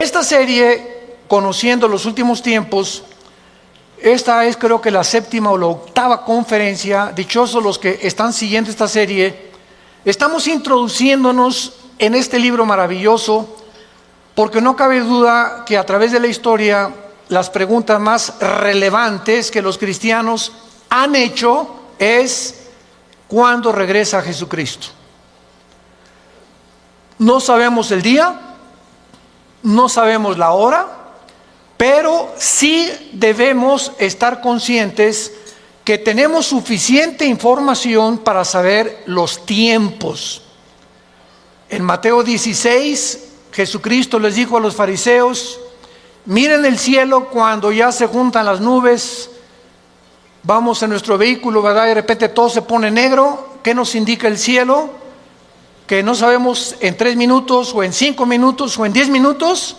Esta serie, Conociendo los Últimos Tiempos, esta es creo que la 7ª o la 8ª conferencia. Dichosos los que están siguiendo esta serie. Estamos introduciéndonos en este libro maravilloso, porque no cabe duda que a través de la historia, las preguntas más relevantes que los cristianos han hecho es: ¿cuándo regresa Jesucristo? No sabemos el día, no sabemos la hora, pero sí debemos estar conscientes que tenemos suficiente información para saber los tiempos. En Mateo 16, Jesucristo les dijo a los fariseos: miren el cielo cuando ya se juntan las nubes, vamos en nuestro vehículo, ¿verdad? Y de repente todo se pone negro. ¿Qué nos indica el cielo? Que no sabemos en 3 minutos o en 5 minutos o en 10 minutos.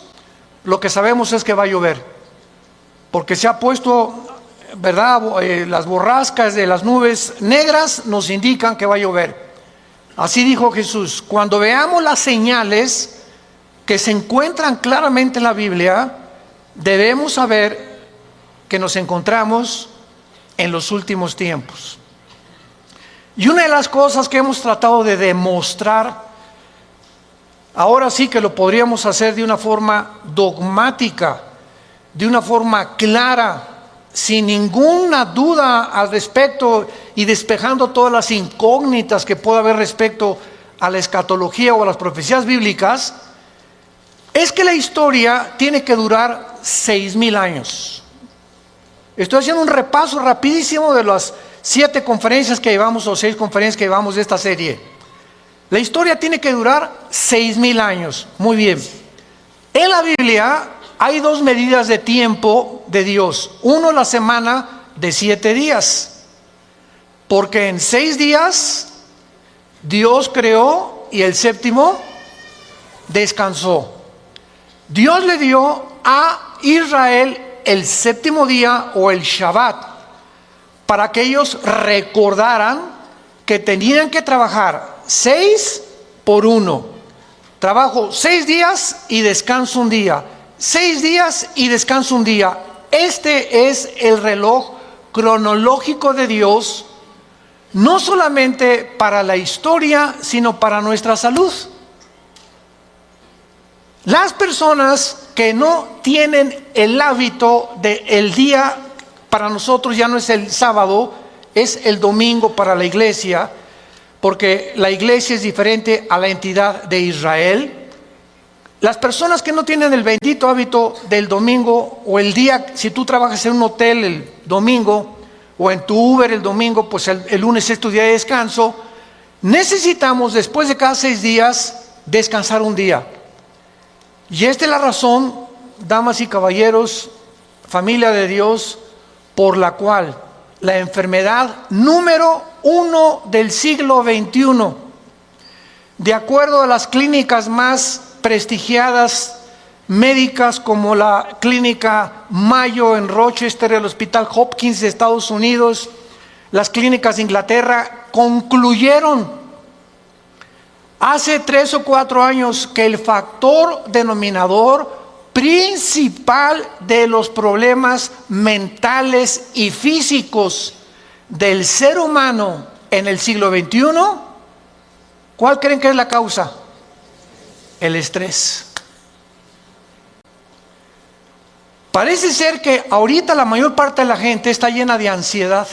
Lo que sabemos es que va a llover, porque se ha puesto, ¿verdad? Las borrascas de las nubes negras nos indican que va a llover. Así dijo Jesús: cuando veamos las señales que se encuentran claramente en la Biblia, debemos saber que nos encontramos en los últimos tiempos. Y una de las cosas que hemos tratado de demostrar, ahora sí que lo podríamos hacer de una forma dogmática, de una forma clara, sin ninguna duda al respecto, y despejando todas las incógnitas que pueda haber respecto a la escatología o a las profecías bíblicas, es que la historia tiene que durar 6,000 años. Estoy haciendo un repaso rapidísimo de las 7 conferencias que llevamos, o 6 conferencias que llevamos de esta serie. La historia tiene que durar 6,000 años. Muy bien. En la Biblia hay 2 medidas de tiempo de Dios. Uno, la semana de 7 días. Porque en 6 días Dios creó y el 7º descansó. Dios le dio a Israel el 7º día, o el Shabbat, para que ellos recordaran que tenían que trabajar 6 por 1. Trabajo 6 días y descanso un día. 6 días y descanso un día. Este es el reloj cronológico de Dios, no solamente para la historia, sino para nuestra salud. Las personas que no tienen el hábito del día, para nosotros ya no es el sábado, es el domingo para la iglesia, porque la iglesia es diferente a la entidad de Israel. Las personas que no tienen el bendito hábito del domingo, o el día, si tú trabajas en un hotel el domingo, o en tu Uber el domingo, pues el lunes es tu día de descanso. Necesitamos, después de cada 6 días, descansar un día. Y esta es la razón, damas y caballeros, familia de Dios, por la cual la enfermedad número 1 del siglo XXI, de acuerdo a las clínicas más prestigiadas médicas, como la clínica Mayo en Rochester, el Hospital Hopkins de Estados Unidos, las clínicas de Inglaterra, concluyeron hace 3 o 4 años que el factor denominador principal de los problemas mentales y físicos del ser humano en el siglo XXI, ¿cuál creen que es la causa? El estrés. Parece ser que ahorita la mayor parte de la gente está llena de ansiedad.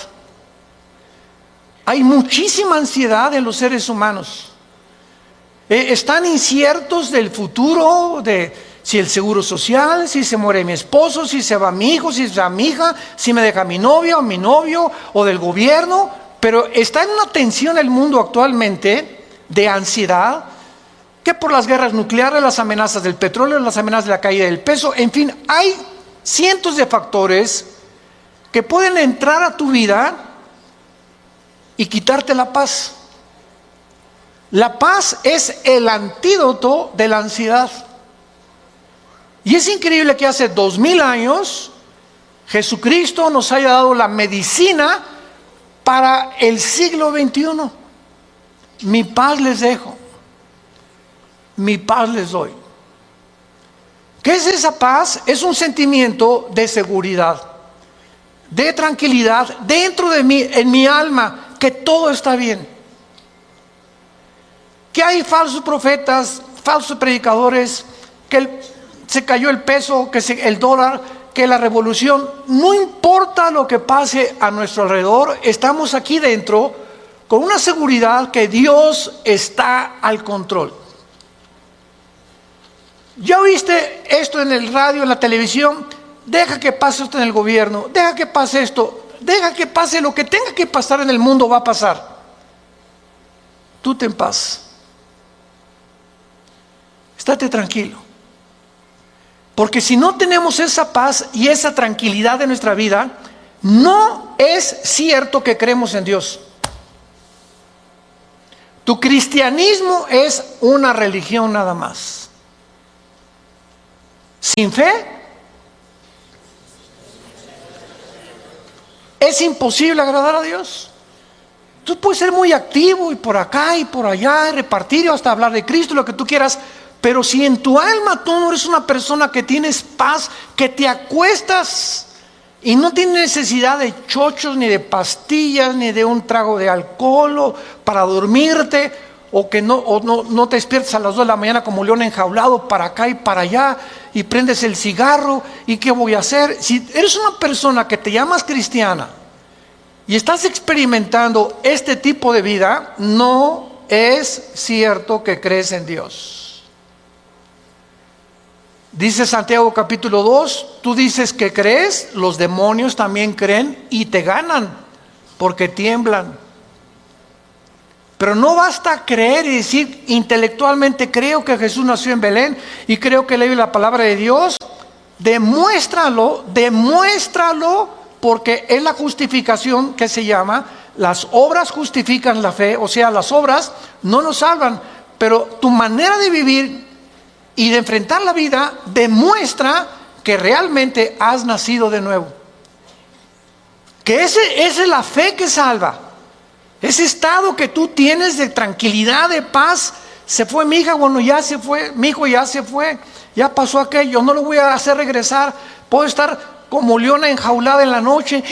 Hay muchísima ansiedad en los seres humanos. Están inciertos del futuro, de si el seguro social, si se muere mi esposo, si se va mi hijo, si se va mi hija, si me deja mi novia o mi novio, o del gobierno. Pero está en una tensión el mundo actualmente de ansiedad, que por las guerras nucleares, las amenazas del petróleo, las amenazas de la caída del peso, en fin, hay cientos de factores que pueden entrar a tu vida y quitarte la paz. La paz es el antídoto de la ansiedad. Y es increíble que hace 2000 años Jesucristo nos haya dado la medicina para el siglo XXI. Mi paz les dejo, mi paz les doy. ¿Qué es esa paz? Es un sentimiento de seguridad, de tranquilidad dentro de mí, en mi alma, que todo está bien. Que hay falsos profetas, falsos predicadores, que se cayó el peso, el dólar, que la revolución. No importa lo que pase a nuestro alrededor, estamos aquí dentro con una seguridad que Dios está al control. ¿Ya oíste esto en el radio, en la televisión? Deja que pase esto en el gobierno, deja que pase esto, deja que pase lo que tenga que pasar en el mundo, va a pasar. Tú ten paz. Estate tranquilo. Porque si no tenemos esa paz y esa tranquilidad en nuestra vida, no es cierto que creemos en Dios. Tu cristianismo es una religión nada más. Sin fe es imposible agradar a Dios. Tú puedes ser muy activo y por acá y por allá, y repartir y hasta hablar de Cristo, lo que tú quieras, pero si en tu alma tú no eres una persona que tienes paz, que te acuestas y no tienes necesidad de chochos, ni de pastillas, ni de un trago de alcohol para dormirte, o que no te despiertas a las 2 de la mañana como león enjaulado para acá y para allá, y prendes el cigarro, ¿y qué voy a hacer? Si eres una persona que te llamas cristiana y estás experimentando este tipo de vida, no es cierto que crees en Dios. Dice Santiago capítulo 2, tú dices que crees, los demonios también creen y te ganan, porque tiemblan. Pero no basta creer y decir intelectualmente creo que Jesús nació en Belén y creo que leí la palabra de Dios. Demuéstralo, porque es la justificación que se llama. Las obras justifican la fe, o sea, las obras no nos salvan, pero tu manera de vivir y de enfrentar la vida demuestra que realmente has nacido de nuevo. Que esa es la fe que salva. Ese estado que tú tienes de tranquilidad, de paz. Se fue mi hija, bueno, ya se fue, mi hijo ya se fue, ya pasó aquello, no lo voy a hacer regresar. Puedo estar como leona enjaulada en la noche.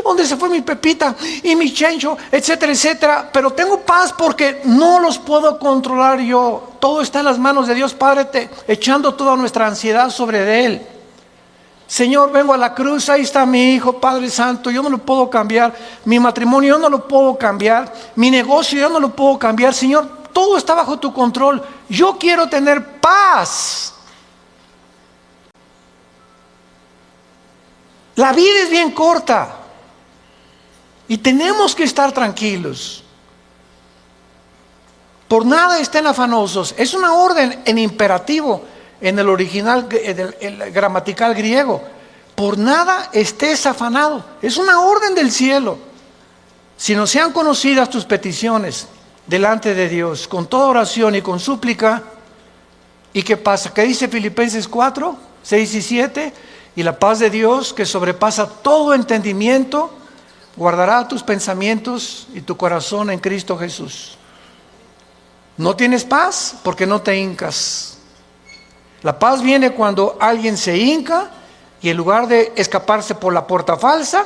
¿Dónde se fue mi Pepita y mi Chencho? Etcétera, etcétera. Pero tengo paz porque no los puedo controlar yo. Todo está en las manos de Dios Padre, echando toda nuestra ansiedad sobre Él. Señor, vengo a la cruz, ahí está mi hijo, Padre Santo, yo no lo puedo cambiar. Mi matrimonio yo no lo puedo cambiar. Mi negocio yo no lo puedo cambiar. Señor, todo está bajo tu control. Yo quiero tener paz. La vida es bien corta y tenemos que estar tranquilos. Por nada estén afanosos. Es una orden en imperativo. En el original, el gramatical griego, por nada estés afanado. Es una orden del cielo. Si no sean conocidas tus peticiones delante de Dios, con toda oración y con súplica. ¿Y qué pasa? ¿Qué dice Filipenses 4, 6 y 7? Y la paz de Dios, que sobrepasa todo entendimiento, guardará tus pensamientos y tu corazón en Cristo Jesús. ¿No tienes paz? Porque no te hincas. La paz viene cuando alguien se hinca y en lugar de escaparse por la puerta falsa,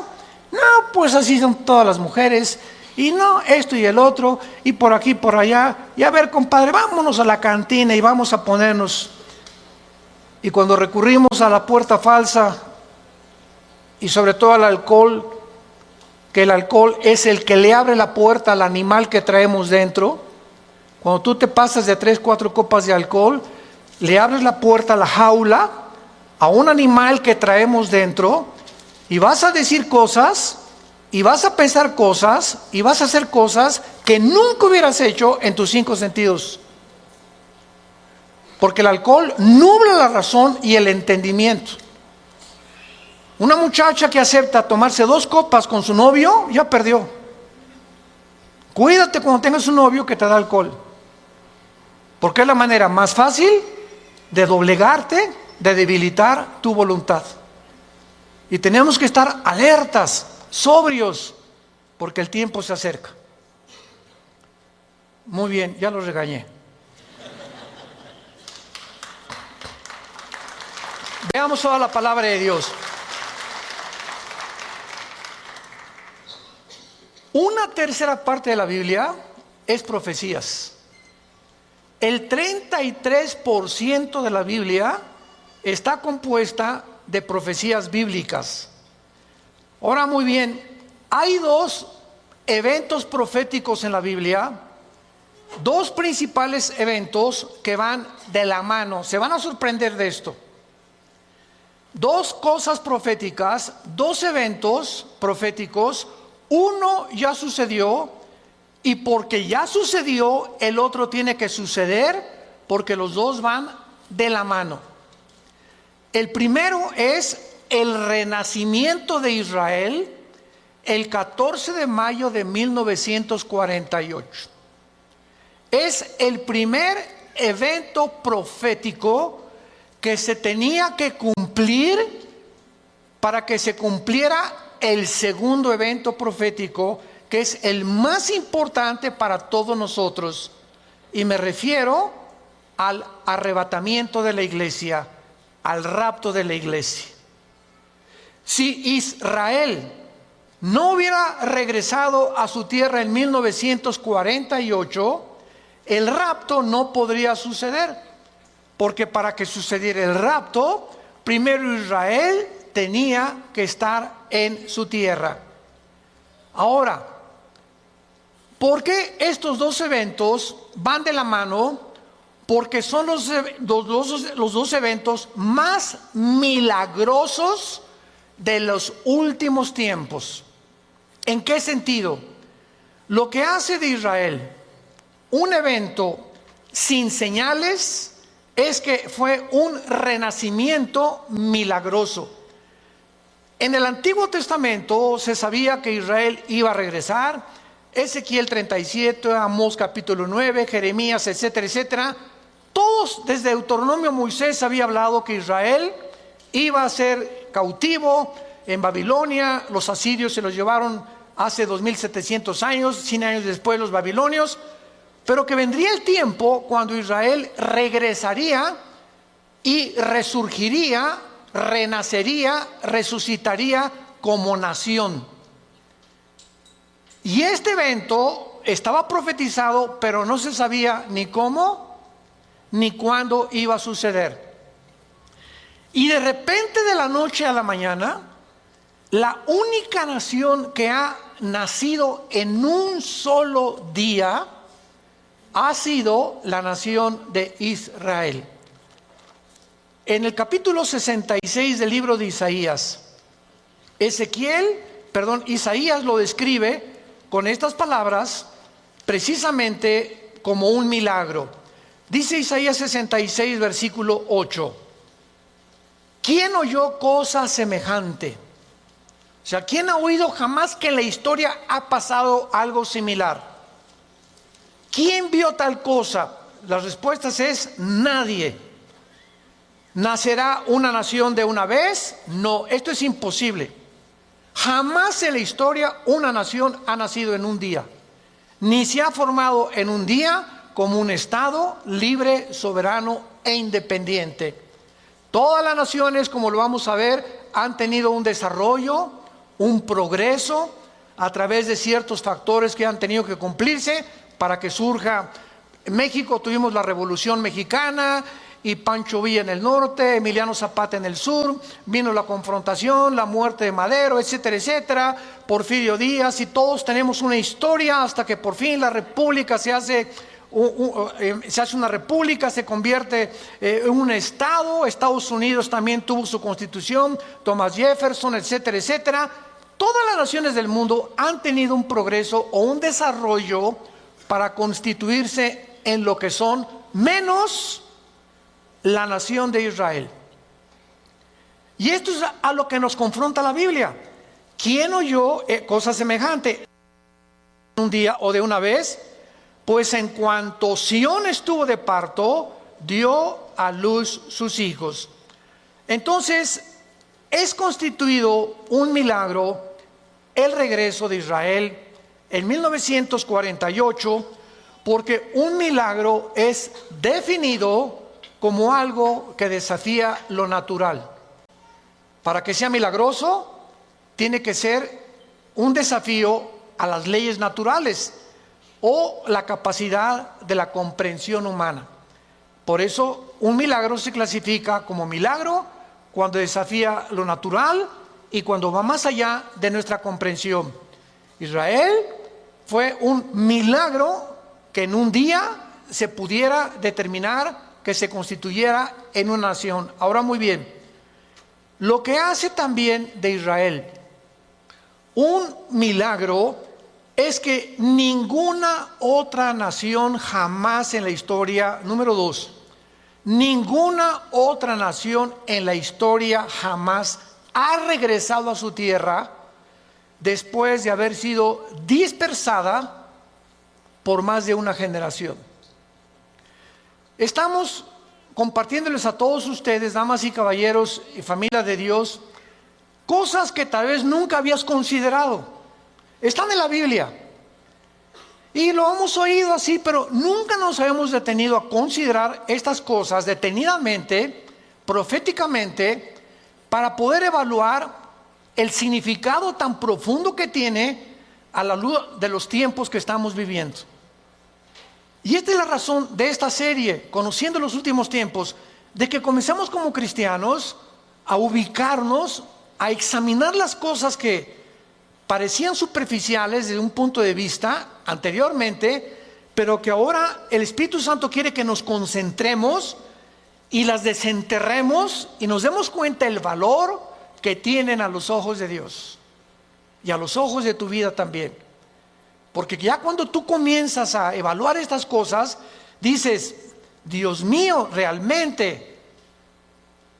no, pues así son todas las mujeres, y no, esto y el otro, y por aquí, por allá, y a ver, compadre, vámonos a la cantina y vamos a ponernos. Y cuando recurrimos a la puerta falsa y sobre todo al alcohol, que el alcohol es el que le abre la puerta al animal que traemos dentro, cuando tú te pasas de 3, 4 copas de alcohol, le abres la puerta a la jaula, a un animal que traemos dentro, y vas a decir cosas, y vas a pensar cosas, y vas a hacer cosas que nunca hubieras hecho en tus 5 sentidos. Porque el alcohol nubla la razón y el entendimiento. Una muchacha que acepta tomarse 2 copas con su novio, ya perdió. Cuídate cuando tengas un novio que te da alcohol. Porque es la manera más fácil de doblegarte, de debilitar tu voluntad. Y tenemos que estar alertas, sobrios, porque el tiempo se acerca. Muy bien, ya los regañé. Veamos ahora la palabra de Dios. Una tercera parte de la Biblia es profecías. El 33% de la Biblia está compuesta de profecías bíblicas. Ahora, muy bien, hay dos eventos proféticos en la Biblia, dos principales eventos que van de la mano. Se van a sorprender de esto. Dos cosas proféticas, dos eventos proféticos. Uno ya sucedió, y porque ya sucedió, el otro tiene que suceder, porque los dos van de la mano. El primero es el renacimiento de Israel, el 14 de mayo de 1948. Es el primer evento profético que se tenía que cumplir para que se cumpliera el segundo evento profético, que es el más importante para todos nosotros, y me refiero al arrebatamiento de la iglesia, al rapto de la iglesia. Si Israel no hubiera regresado a su tierra en 1948, el rapto no podría suceder, porque para que sucediera el rapto, primero Israel tenía que estar en su tierra. Ahora, ¿por qué estos dos eventos van de la mano? Porque son los dos eventos más milagrosos de los últimos tiempos. ¿En qué sentido? Lo que hace de Israel un evento sin señales es que fue un renacimiento milagroso. En el Antiguo Testamento se sabía que Israel iba a regresar. Ezequiel 37, Amós capítulo 9, Jeremías, etcétera, etcétera. Todos, desde Deuteronomio, Moisés había hablado que Israel iba a ser cautivo en Babilonia. Los asirios se los llevaron hace 2700 años, 100 años después los babilonios. Pero que vendría el tiempo cuando Israel regresaría y resurgiría, renacería, resucitaría como nación. Y este evento estaba profetizado, pero no se sabía ni cómo ni cuándo iba a suceder. Y de repente, de la noche a la mañana, la única nación que ha nacido en un solo día ha sido la nación de Israel. En el capítulo 66 del libro de Isaías, Isaías lo describe con estas palabras precisamente como un milagro. Dice Isaías 66, versículo 8: ¿quién oyó cosa semejante? O sea, ¿quién ha oído jamás que en la historia ha pasado algo similar? ¿Quién vio tal cosa? Las respuestas es nadie. ¿Nacerá una nación de una vez? No, esto es imposible. Jamás en la historia una nación ha nacido en un día, ni se ha formado en un día como un estado libre, soberano e independiente. Todas las naciones, como lo vamos a ver, han tenido un desarrollo, un progreso a través de ciertos factores que han tenido que cumplirse para que surja. En México tuvimos la Revolución Mexicana y Pancho Villa en el norte, Emiliano Zapata en el sur, vino la confrontación, la muerte de Madero, etcétera, etcétera, Porfirio Díaz, y todos tenemos una historia hasta que por fin la república se hace una república, se convierte en un estado. Estados Unidos también tuvo su constitución, Thomas Jefferson, etcétera, etcétera. Todas las naciones del mundo han tenido un progreso o un desarrollo para constituirse en lo que son, menos la nación de Israel. Y esto es a lo que nos confronta la Biblia. ¿Quién oyó cosa semejante? Un día o de una vez, pues en cuanto Sión estuvo de parto, dio a luz sus hijos. Entonces, es constituido un milagro el regreso de Israel en 1948, porque un milagro es definido como algo que desafía lo natural. Para que sea milagroso, tiene que ser un desafío a las leyes naturales o la capacidad de la comprensión humana. Por eso, un milagro se clasifica como milagro cuando desafía lo natural y cuando va más allá de nuestra comprensión. Israel fue un milagro que en un día se pudiera determinar que se constituyera en una nación. Ahora, muy bien, lo que hace también de Israel un milagro es que ninguna otra nación jamás en la historia, número 2, ninguna otra nación en la historia jamás ha regresado a su tierra después de haber sido dispersada por más de una generación. Estamos compartiéndoles a todos ustedes, damas y caballeros y familia de Dios, cosas que tal vez nunca habías considerado. Están en la Biblia. Y lo hemos oído así, pero nunca nos habíamos detenido a considerar estas cosas detenidamente, proféticamente, para poder evaluar el significado tan profundo que tiene a la luz de los tiempos que estamos viviendo. Y esta es la razón de esta serie, Conociendo los Últimos Tiempos, de que comencemos como cristianos a ubicarnos, a examinar las cosas que parecían superficiales desde un punto de vista anteriormente, pero que ahora el Espíritu Santo quiere que nos concentremos y las desenterremos y nos demos cuenta del valor que tienen a los ojos de Dios y a los ojos de tu vida también. Porque ya cuando tú comienzas a evaluar estas cosas, dices, Dios mío, realmente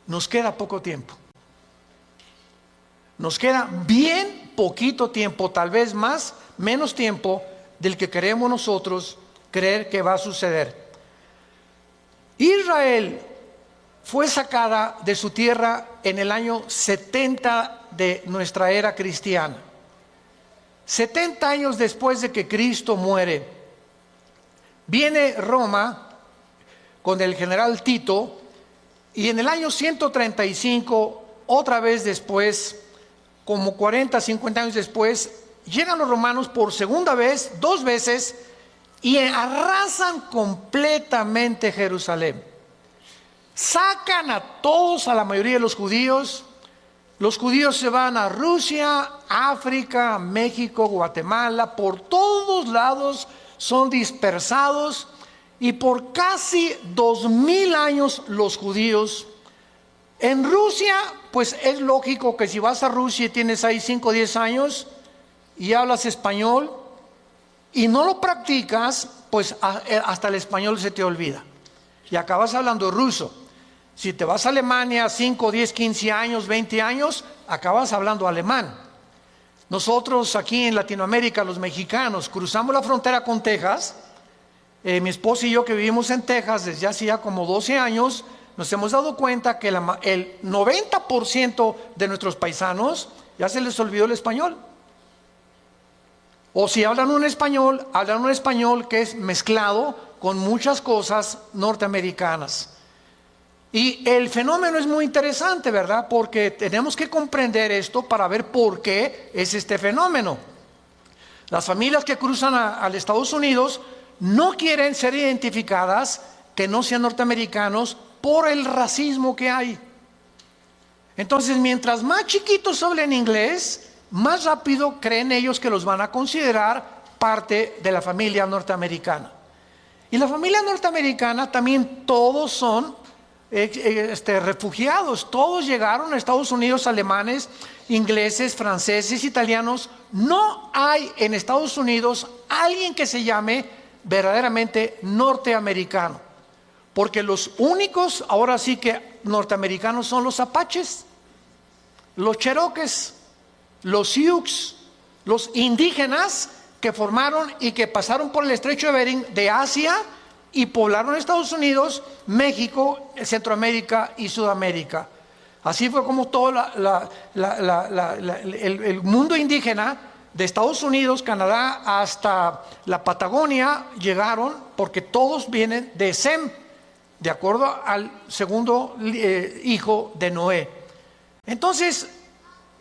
nos queda poco tiempo. Nos queda bien poquito tiempo, tal vez menos tiempo del que queremos nosotros creer que va a suceder. Israel fue sacada de su tierra en el año 70 de nuestra era cristiana. 70 años después de que Cristo muere, viene Roma con el general Tito, y en el año 135, otra vez después, como 40, 50 años después, llegan los romanos por segunda vez, 2 veces, y arrasan completamente Jerusalén. Sacan a todos, a la mayoría de los judíos. Los judíos se van a Rusia, África, México, Guatemala, por todos lados son dispersados, y por casi 2000 años los judíos. En Rusia, pues es lógico que si vas a Rusia y tienes ahí 5 o 10 años y hablas español y no lo practicas, pues hasta el español se te olvida y acabas hablando ruso. Si te vas a Alemania 5, 10, 15 años, 20 años, acabas hablando alemán. Nosotros aquí en Latinoamérica, los mexicanos, cruzamos la frontera con Texas. Mi esposa y yo, que vivimos en Texas desde hace ya como 12 años, nos hemos dado cuenta que el 90% de nuestros paisanos ya se les olvidó el español. O si hablan un español que es mezclado con muchas cosas norteamericanas. Y el fenómeno es muy interesante, ¿verdad? Porque tenemos que comprender esto para ver por qué es este fenómeno. Las familias que cruzan a Estados Unidos no quieren ser identificadas que no sean norteamericanos por el racismo que hay. Entonces, mientras más chiquitos hablen inglés, más rápido creen ellos que los van a considerar parte de la familia norteamericana. Y la familia norteamericana también todos son refugiados. Todos llegaron a Estados Unidos, alemanes, ingleses, franceses, italianos. No hay en Estados Unidos alguien que se llame verdaderamente norteamericano, porque los únicos ahora sí que norteamericanos son los apaches, los cherokees, los sioux, los indígenas que formaron y que pasaron por el estrecho de Bering de Asia y poblaron Estados Unidos, México, Centroamérica y Sudamérica. Así fue como todo el mundo indígena de Estados Unidos, Canadá, hasta la Patagonia llegaron, porque todos vienen de Sem. de acuerdo al segundo hijo de Noé. Entonces,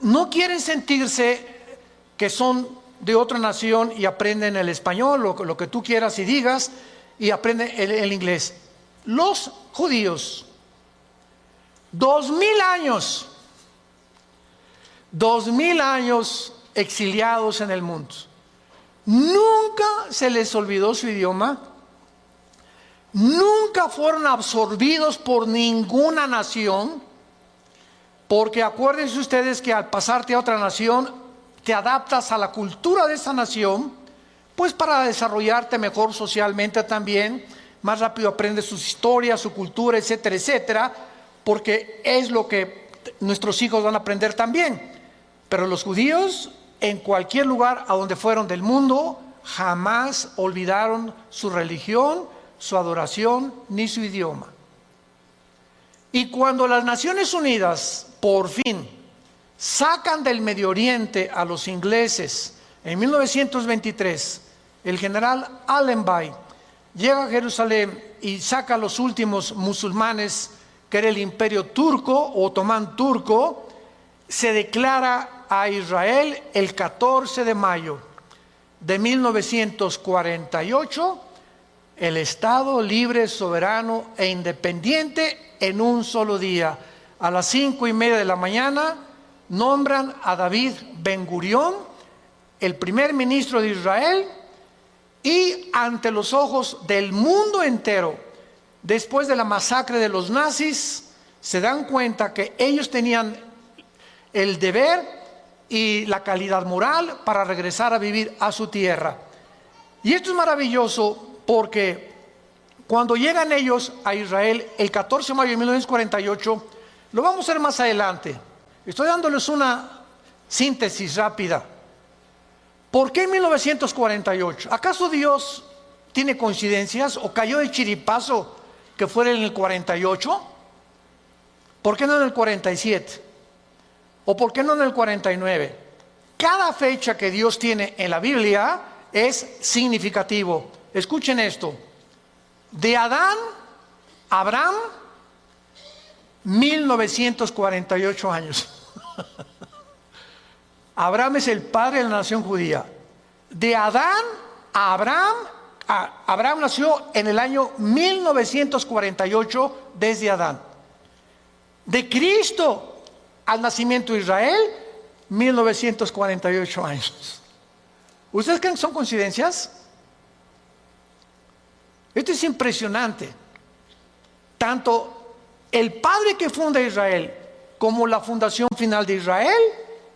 no quieren sentirse que son de otra nación y aprenden el español, lo que tú quieras y digas, y aprenden el inglés. Los judíos, 2000 años exiliados en el mundo. Nunca se les olvidó su idioma, nunca fueron absorbidos por ninguna nación, porque acuérdense ustedes que al pasarte a otra nación, te adaptas a la cultura de esa nación, pues para desarrollarte mejor socialmente también, más rápido aprendes sus historias, su cultura, etcétera, etcétera, porque es lo que nuestros hijos van a aprender también. Pero los judíos, en cualquier lugar a donde fueron del mundo, jamás olvidaron su religión, su adoración, ni su idioma. Y cuando las Naciones Unidas, por fin, sacan del Medio Oriente a los ingleses, en 1923, el general Allenby llega a Jerusalén y saca a los últimos musulmanes, que era el imperio turco, otomán turco, se declara a Israel el 14 de mayo de 1948, el Estado libre, soberano e independiente en un solo día. A las 5:30 de la mañana nombran a David Ben Gurión, el primer ministro de Israel, y ante los ojos del mundo entero, después de la masacre de los nazis, se dan cuenta que ellos tenían el deber y la calidad moral para regresar a vivir a su tierra. Y esto es maravilloso porque cuando llegan ellos a Israel el 14 de mayo de 1948, lo vamos a ver más adelante. Estoy dándoles una síntesis rápida. ¿Por qué en 1948? ¿Acaso Dios tiene coincidencias o cayó de chiripazo que fuera en el 48? ¿Por qué no en el 47? ¿O por qué no en el 49? Cada fecha que Dios tiene en la Biblia es significativo. Escuchen esto. De Adán a Abraham, 1948 años. Abraham es el padre de la nación judía. De Adán a Abraham, Abraham nació en el año 1948 desde Adán. De Cristo al nacimiento de Israel, 1948 años. ¿Ustedes creen que son coincidencias? Esto es impresionante. Tanto el padre que funda Israel como la fundación final de Israel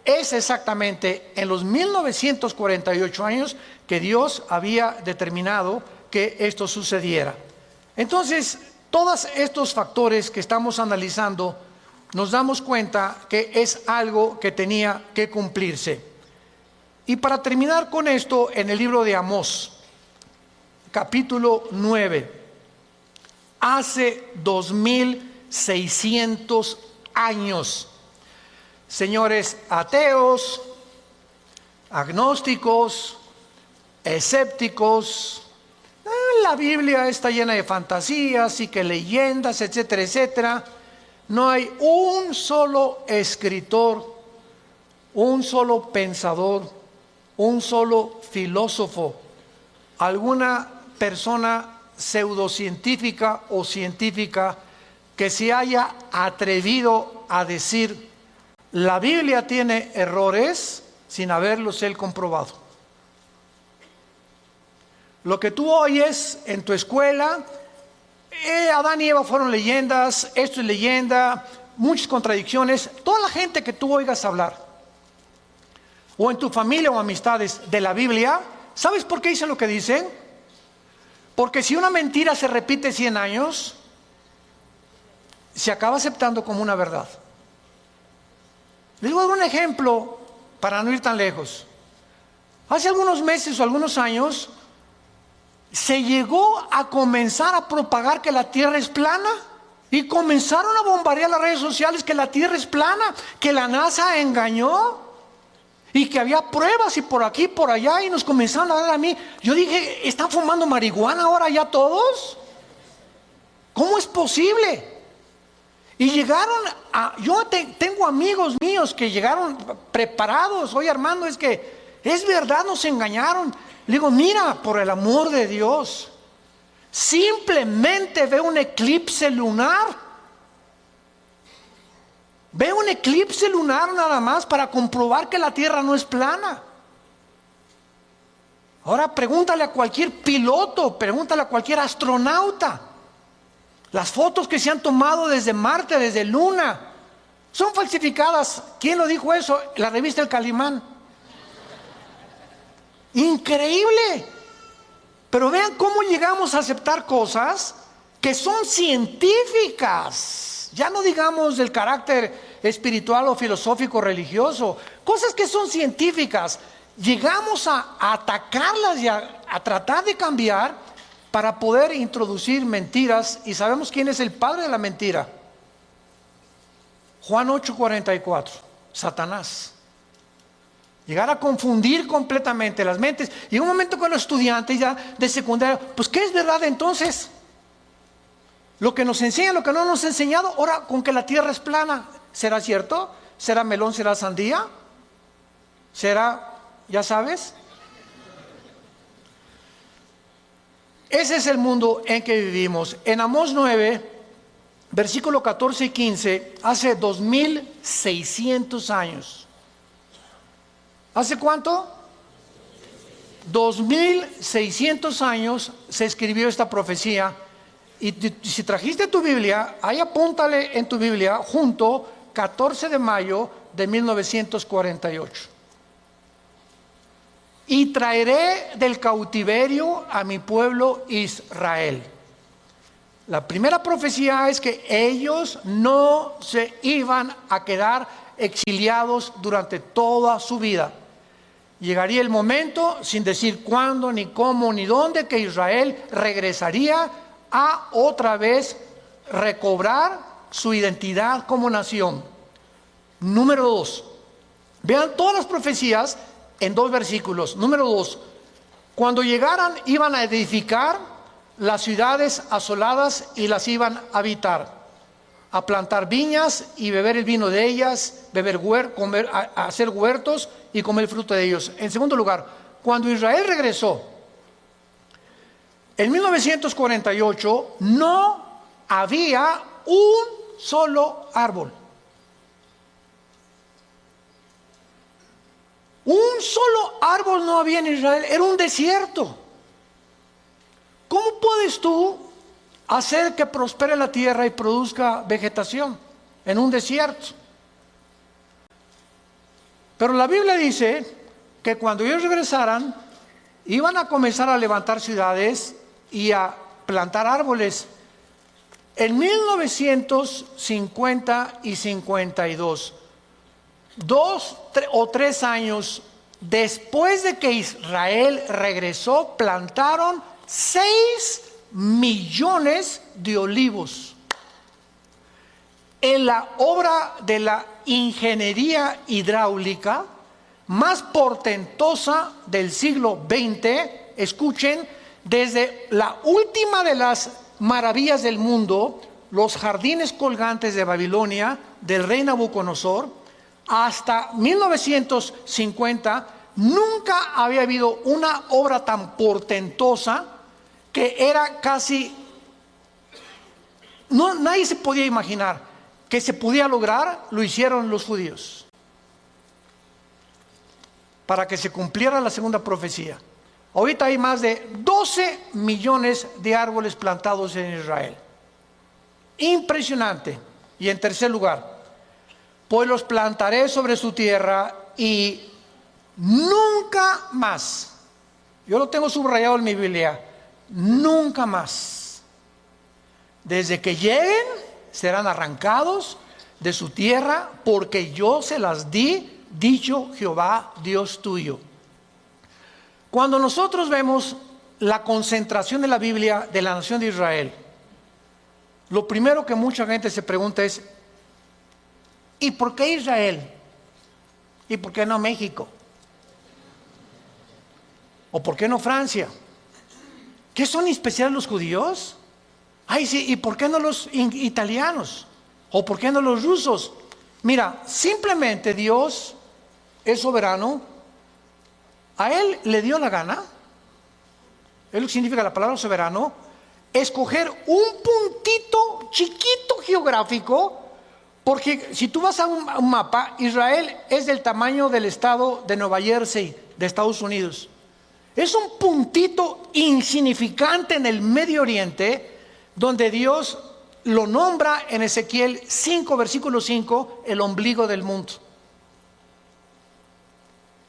es exactamente en los 1948 años que Dios había determinado que esto sucediera. Entonces, todos estos factores que estamos analizando, nos damos cuenta que es algo que tenía que cumplirse. Y para terminar con esto, en el libro de Amós, capítulo 9, hace 2600 años, señores ateos, agnósticos, escépticos, la Biblia está llena de fantasías y que leyendas, etcétera, etcétera. No hay un solo escritor, un solo pensador, un solo filósofo, alguna persona pseudocientífica o científica que se haya atrevido a decir: la Biblia tiene errores, sin haberlos él comprobado. Lo que tú oyes en tu escuela, Adán y Eva fueron leyendas, esto es leyenda, muchas contradicciones. Toda la gente que tú oigas hablar, o en tu familia o amistades de la Biblia, ¿sabes por qué dicen lo que dicen? Porque si una mentira se repite 100 años, se acaba aceptando como una verdad. Les voy a dar un ejemplo para no ir tan lejos. Hace algunos meses o algunos años se llegó a comenzar a propagar que la tierra es plana y comenzaron a bombardear las redes sociales que la tierra es plana, que la NASA engañó y que había pruebas y por aquí, por allá, y nos comenzaron a dar a mí. Yo dije: ¿están fumando marihuana ahora ya todos? ¿Cómo es posible? Y llegaron yo tengo amigos míos que llegaron preparados. Oye, Armando, es que es verdad, nos engañaron. Le digo, mira, por el amor de Dios, simplemente ve un eclipse lunar. Ve un eclipse lunar nada más para comprobar que la Tierra no es plana. Ahora pregúntale a cualquier piloto, pregúntale a cualquier astronauta. Las fotos que se han tomado desde Marte, desde Luna, son falsificadas. ¿Quién lo dijo eso? La revista El Calimán. Increíble. Pero vean cómo llegamos a aceptar cosas que son científicas. Ya no digamos del carácter espiritual o filosófico religioso, cosas que son científicas. Llegamos a atacarlas y a tratar de cambiar para poder introducir mentiras. Y sabemos quién es el padre de la mentira. Juan 8:44, Satanás. Llegar a confundir completamente las mentes. Y en un momento con los estudiantes ya de secundaria, pues ¿qué es verdad entonces? Lo que nos enseña, lo que no nos ha enseñado. Ahora, con que la tierra es plana, ¿será cierto? ¿Será melón, será sandía? ¿Será, ya sabes? Ese es el mundo en que vivimos. En Amós 9, versículo 14 y 15, hace 2600 años. ¿Hace cuánto? 2600 años se escribió esta profecía. Y si trajiste tu Biblia, ahí apúntale en tu Biblia, junto, 14 de mayo de 1948. Y traeré del cautiverio a mi pueblo Israel. La primera profecía es que ellos no se iban a quedar exiliados durante toda su vida. Llegaría el momento, sin decir cuándo, ni cómo, ni dónde, que Israel regresaría a otra vez recobrar su identidad como nación. Número 2, vean todas las profecías en 2 versículos. Número 2, cuando llegaran iban a edificar las ciudades asoladas y las iban a habitar, a plantar viñas y beber el vino de ellas, a hacer huertos y comer el fruto de ellos. En segundo lugar, cuando Israel regresó en 1948, no había un solo árbol. Un solo árbol no había en Israel, era un desierto. ¿Cómo puedes tú hacer que prospere la tierra y produzca vegetación en un desierto? Pero la Biblia dice que cuando ellos regresaran, iban a comenzar a levantar ciudades y a plantar árboles. En 1950 y 52, 2 o 3 años después de que Israel regresó, plantaron 6 millones de olivos. En la obra de la ingeniería hidráulica más portentosa del siglo XX, escuchen, desde la última de las maravillas del mundo, los jardines colgantes de Babilonia, del rey Nabucodonosor, hasta 1950, nunca había habido una obra tan portentosa que era casi, nadie se podía imaginar que se podía lograr. Lo hicieron los judíos para que se cumpliera la segunda profecía. Ahorita hay más de 12 millones de árboles plantados en Israel. Impresionante. Y en tercer lugar, pues los plantaré sobre su tierra y nunca más, yo lo tengo subrayado en mi Biblia, nunca más, desde que lleguen, serán arrancados de su tierra, porque yo se las di, dicho Jehová Dios tuyo. Cuando nosotros vemos la concentración de la Biblia de la nación de Israel, lo primero que mucha gente se pregunta es, ¿y por qué Israel? ¿Y por qué no México? ¿O por qué no Francia? ¿Qué son especiales los judíos? Ay, sí, ¿y por qué no los italianos? ¿O por qué no los rusos? Mira, simplemente Dios es soberano. A Él le dio la gana, es lo que significa la palabra soberano, escoger un puntito chiquito geográfico, porque si tú vas a un mapa, Israel es del tamaño del estado de Nueva Jersey, de Estados Unidos. Es un puntito insignificante en el Medio Oriente, donde Dios lo nombra en Ezequiel 5, versículo 5, el ombligo del mundo.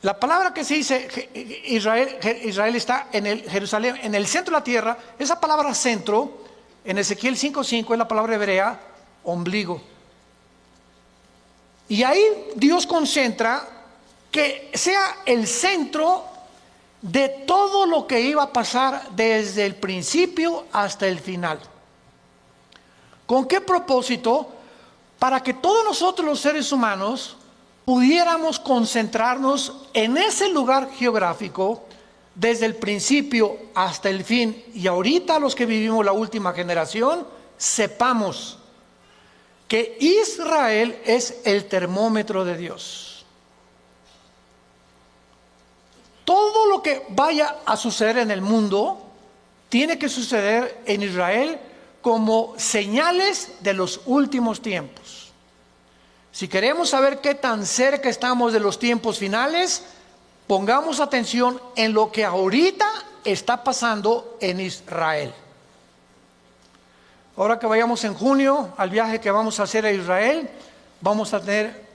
La palabra que se dice Israel está en el Jerusalén, en el centro de la tierra. Esa palabra centro, en Ezequiel 5:5, es la palabra hebrea ombligo. Y ahí Dios concentra que sea el centro de todo lo que iba a pasar desde el principio hasta el final. ¿Con qué propósito? Para que todos nosotros los seres humanos pudiéramos concentrarnos en ese lugar geográfico desde el principio hasta el fin. Y ahorita los que vivimos la última generación, sepamos que Israel es el termómetro de Dios. Todo lo que vaya a suceder en el mundo tiene que suceder en Israel como señales de los últimos tiempos. Si queremos saber qué tan cerca estamos de los tiempos finales, pongamos atención en lo que ahorita está pasando en Israel. Ahora que vayamos en junio al viaje que vamos a hacer a Israel, vamos a tener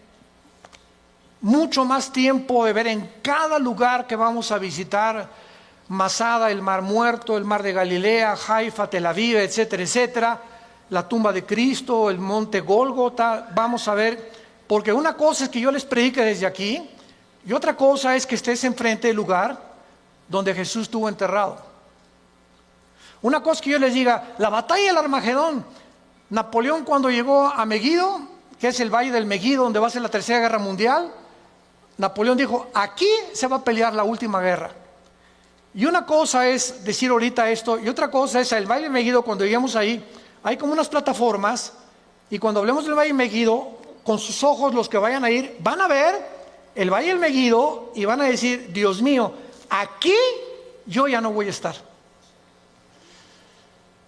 mucho más tiempo de ver en cada lugar que vamos a visitar: Masada, el Mar Muerto, el Mar de Galilea, Haifa, Tel Aviv, etcétera, etcétera, la tumba de Cristo, el monte Gólgota. Vamos a ver, porque una cosa es que yo les predique desde aquí, y otra cosa es que estés enfrente del lugar donde Jesús estuvo enterrado. Una cosa es que yo les diga, la batalla del Armagedón, Napoleón cuando llegó a Megiddo, que es el valle del Megiddo, donde va a ser la tercera guerra mundial, Napoleón dijo, aquí se va a pelear la última guerra. Y una cosa es decir ahorita esto, y otra cosa es el valle del Megiddo. Cuando lleguemos ahí, hay como unas plataformas, y cuando hablemos del valle del Megiddo, con sus ojos los que vayan a ir, van a ver el valle del Megiddo y van a decir, Dios mío, aquí yo ya no voy a estar.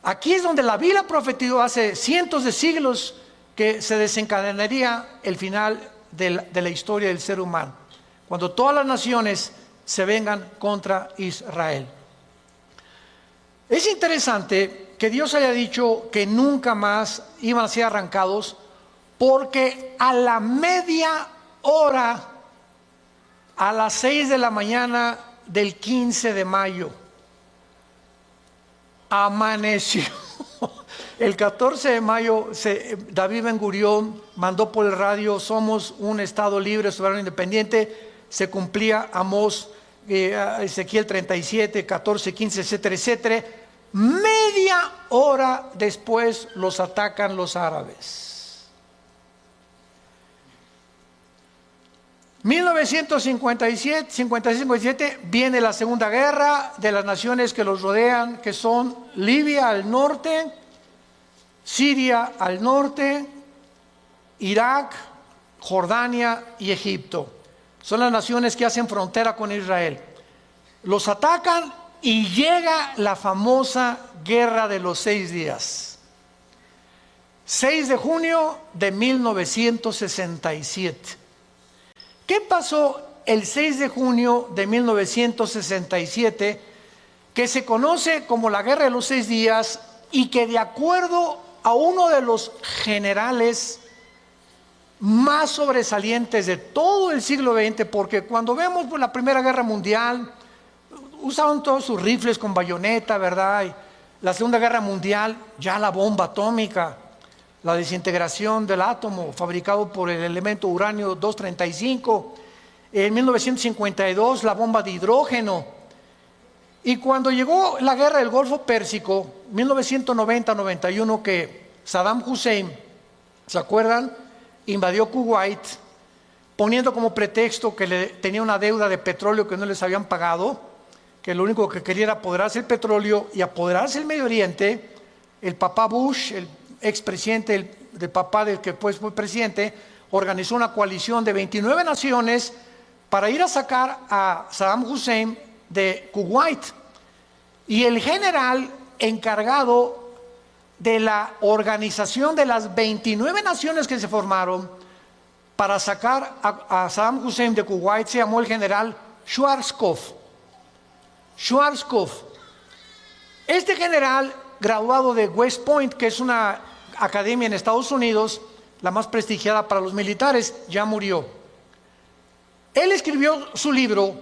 Aquí es donde la Biblia profetizó hace cientos de siglos que se desencadenaría el final de la historia del ser humano, cuando todas las naciones se vengan contra Israel. Es interesante que Dios haya dicho que nunca más iban a ser arrancados, porque a la media hora, a las 6 de la mañana del 15 de mayo, amaneció. El 14 de mayo, David Ben Gurión mandó por el radio, somos un estado libre, soberano, independiente. Se cumplía Amós, Ezequiel 37, 14, 15, etcétera, etcétera. Media hora después los atacan los árabes. 1957, 56-57, viene la Segunda Guerra de las naciones que los rodean, que son Libia al norte, Siria al norte, Irak, Jordania y Egipto. Son las naciones que hacen frontera con Israel. Los atacan y llega la famosa Guerra de los 6 días. 6 de junio de 1967. ¿Qué pasó el 6 de junio de 1967, que se conoce como la Guerra de los 6 días y que, de acuerdo a uno de los generales más sobresalientes de todo el siglo XX, porque cuando vemos la Primera Guerra Mundial, usaban todos sus rifles con bayoneta, ¿verdad? Y la Segunda Guerra Mundial, ya la bomba atómica, la desintegración del átomo fabricado por el elemento uranio 235. En 1952 la bomba de hidrógeno. Y cuando llegó la guerra del Golfo Pérsico, 1990-91, que Saddam Hussein, ¿se acuerdan?, invadió Kuwait, poniendo como pretexto que tenía una deuda de petróleo que no les habían pagado, que lo único que quería era apoderarse el petróleo y apoderarse el Medio Oriente. el papá Bush, el expresidente del papá del que fue presidente, organizó una coalición de 29 naciones para ir a sacar a Saddam Hussein de Kuwait. Y el general encargado de la organización de las 29 naciones que se formaron para sacar a Saddam Hussein de Kuwait se llamó el general Schwarzkopf. Este general, graduado de West Point, que es una academia en Estados Unidos, la más prestigiada para los militares, ya murió. Él escribió su libro,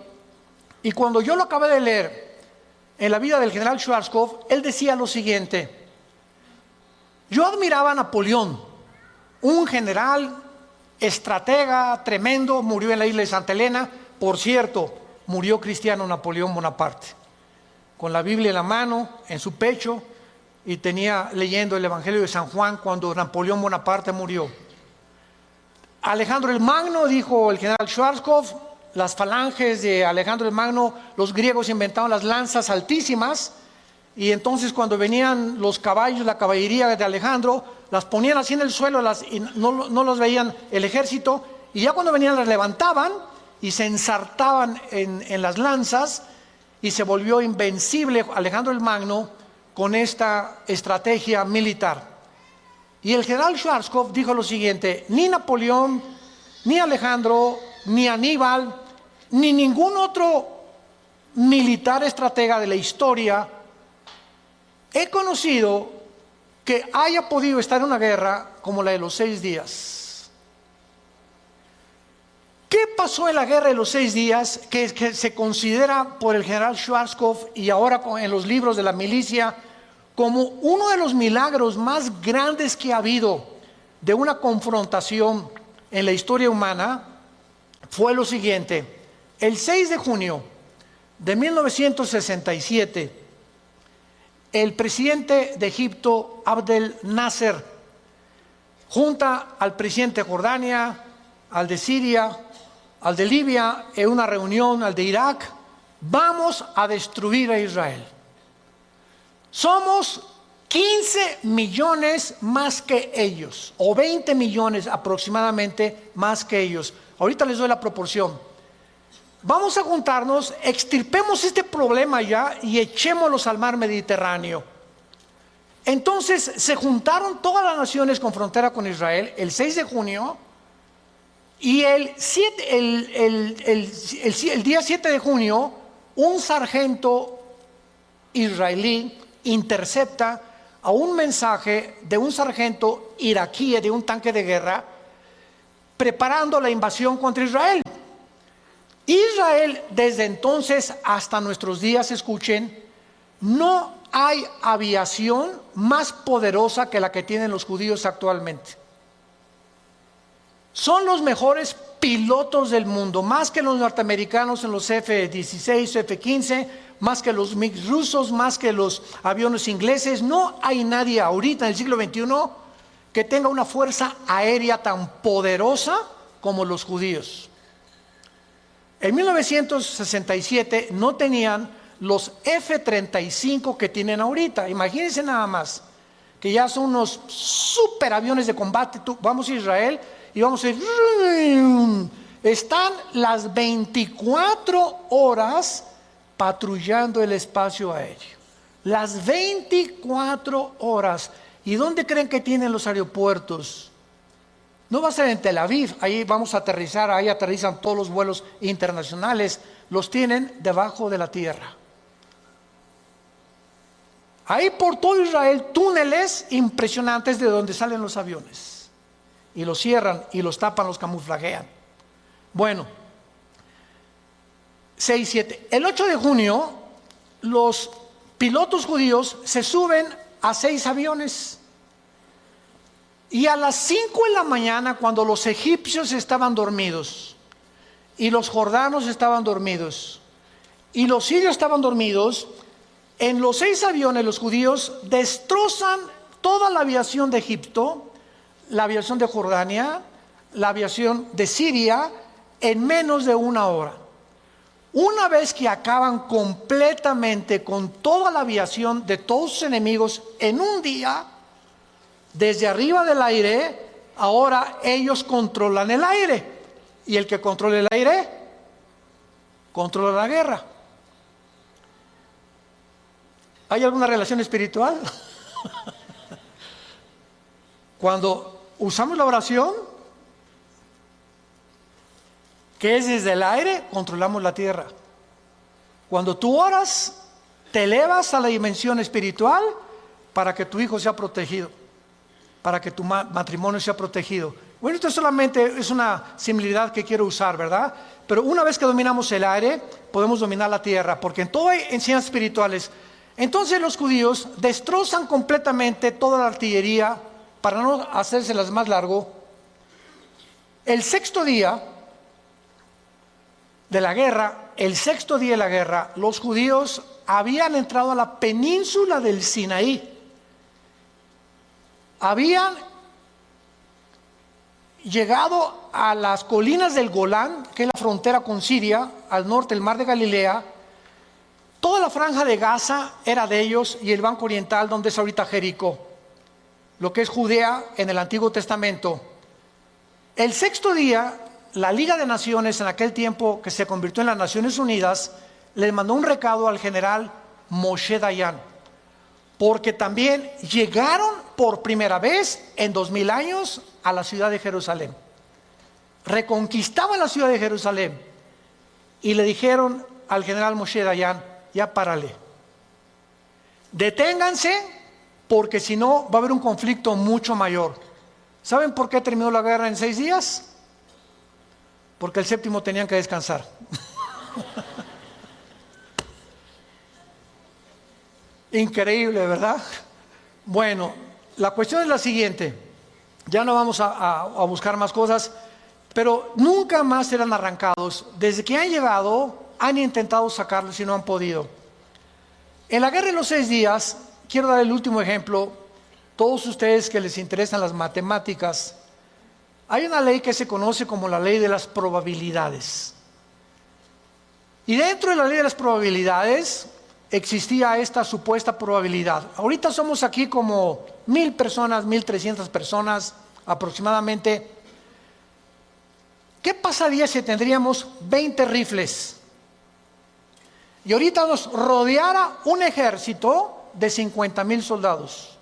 y cuando yo lo acabé de leer en la vida del general Schwarzkopf, él decía lo siguiente: yo admiraba a Napoleón, un general, estratega tremendo, murió en la isla de Santa Elena. Por cierto, murió cristiano Napoleón Bonaparte, con la Biblia en la mano, en su pecho, y tenía leyendo el Evangelio de San Juan cuando Napoleón Bonaparte murió. Alejandro el Magno, dijo el general Schwarzkopf, las falanges de Alejandro el Magno, los griegos inventaron las lanzas altísimas, y entonces cuando venían los caballos, la caballería de Alejandro, las ponían así en el suelo y no los veían el ejército, y ya cuando venían las levantaban y se ensartaban en las lanzas, y se volvió invencible Alejandro el Magno con esta estrategia militar. Y el general Schwarzkopf dijo lo siguiente: ni Napoleón, ni Alejandro, ni Aníbal, ni ningún otro militar estratega de la historia he conocido que haya podido estar en una guerra como la de los 6 días. ¿Qué pasó en la guerra de los 6 días que se considera por el general Schwarzkopf y ahora en los libros de la milicia como uno de los milagros más grandes que ha habido de una confrontación en la historia humana? Fue lo siguiente: el 6 de junio de 1967, el presidente de Egipto, Abdel Nasser, junta al presidente de Jordania, al de Siria, al de Libia, en una reunión, al de Irak: vamos a destruir a Israel. Somos 15 millones más que ellos, o 20 millones aproximadamente más que ellos. Ahorita les doy la proporción. Vamos a juntarnos, extirpemos este problema ya y echémoslos al mar Mediterráneo. Entonces se juntaron todas las naciones con frontera con Israel el 6 de junio, y el día 7 de junio un sargento israelí intercepta a un mensaje de un sargento iraquí de un tanque de guerra preparando la invasión contra Israel. Israel, desde entonces hasta nuestros días, escuchen, no hay aviación más poderosa que la que tienen los judíos actualmente. Son los mejores pilotos del mundo, más que los norteamericanos en los F-16, F-15, más que los MiG rusos, más que los aviones ingleses. No hay nadie ahorita en el siglo XXI que tenga una fuerza aérea tan poderosa como los judíos. En 1967 no tenían los F-35 que tienen ahorita. Imagínense nada más, que ya son unos superaviones de combate. Vamos a Israel y vamos a ir, están las 24 horas patrullando el espacio aéreo. Las 24 horas. ¿Y dónde creen que tienen los aeropuertos? No va a ser en Tel Aviv, ahí vamos a aterrizar, ahí aterrizan todos los vuelos internacionales, los tienen debajo de la tierra. Hay por todo Israel túneles impresionantes de donde salen los aviones. Y los cierran y los tapan, los camuflajean. Bueno, 6, 7. El 8 de junio, los pilotos judíos se suben a 6 aviones. Y a las 5 de la mañana, cuando los egipcios estaban dormidos, y los jordanos estaban dormidos, y los sirios estaban dormidos, en los 6 aviones los judíos destrozan toda la aviación de Egipto, la aviación de Jordania, la aviación de Siria, en menos de 1 hora. Una vez que acaban completamente con toda la aviación de todos sus enemigos en un día, desde arriba del aire, ahora ellos controlan el aire. Y el que controla el aire, controla la guerra. ¿Hay alguna relación espiritual? Cuando usamos la oración, que es desde el aire, controlamos la tierra. Cuando tú oras, te elevas a la dimensión espiritual para que tu hijo sea protegido, para que tu matrimonio sea protegido. Bueno, esto solamente es una similaridad que quiero usar, ¿verdad? Pero una vez que dominamos el aire, podemos dominar la tierra, porque en todo hay enseñanzas espirituales. Entonces los judíos destrozan completamente toda la artillería, para no hacérselas más largo. El sexto día de la guerra, los judíos habían entrado a la península del Sinaí. Habían llegado a las colinas del Golán, que es la frontera con Siria, al norte del mar de Galilea. Toda la franja de Gaza era de ellos, y el banco oriental, donde es ahorita Jericó, lo que es Judea en el Antiguo Testamento. El sexto día, la Liga de Naciones, en aquel tiempo que se convirtió en las Naciones Unidas, les mandó un recado al general Moshe Dayan, porque también llegaron por primera vez en 2000 años a la ciudad de Jerusalén. Reconquistaban la ciudad de Jerusalén y le dijeron al general Moshe Dayan: ya párale, deténganse, porque si no va a haber un conflicto mucho mayor. ¿Saben por qué terminó la guerra en 6 días? Porque el séptimo tenían que descansar. Increíble, ¿verdad? Bueno, la cuestión es la siguiente. Ya no vamos a buscar más cosas, pero nunca más serán arrancados. Desde que han llegado, han intentado sacarlos y no han podido. En la guerra de los 6 días, quiero dar el último ejemplo. Todos ustedes que les interesan las matemáticas, hay una ley que se conoce como la ley de las probabilidades. Y dentro de la ley de las probabilidades existía esta supuesta probabilidad. Ahorita somos aquí como 1000 personas, 1300 personas aproximadamente. ¿Qué pasaría si tendríamos 20 rifles? Y ahorita nos rodeara un ejército de 50,000 soldados.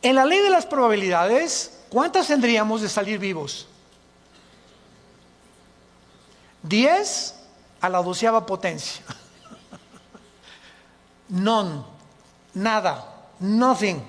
En la ley de las probabilidades, ¿cuántas tendríamos de salir vivos? 10 a la 12ª potencia. None, nada, nothing.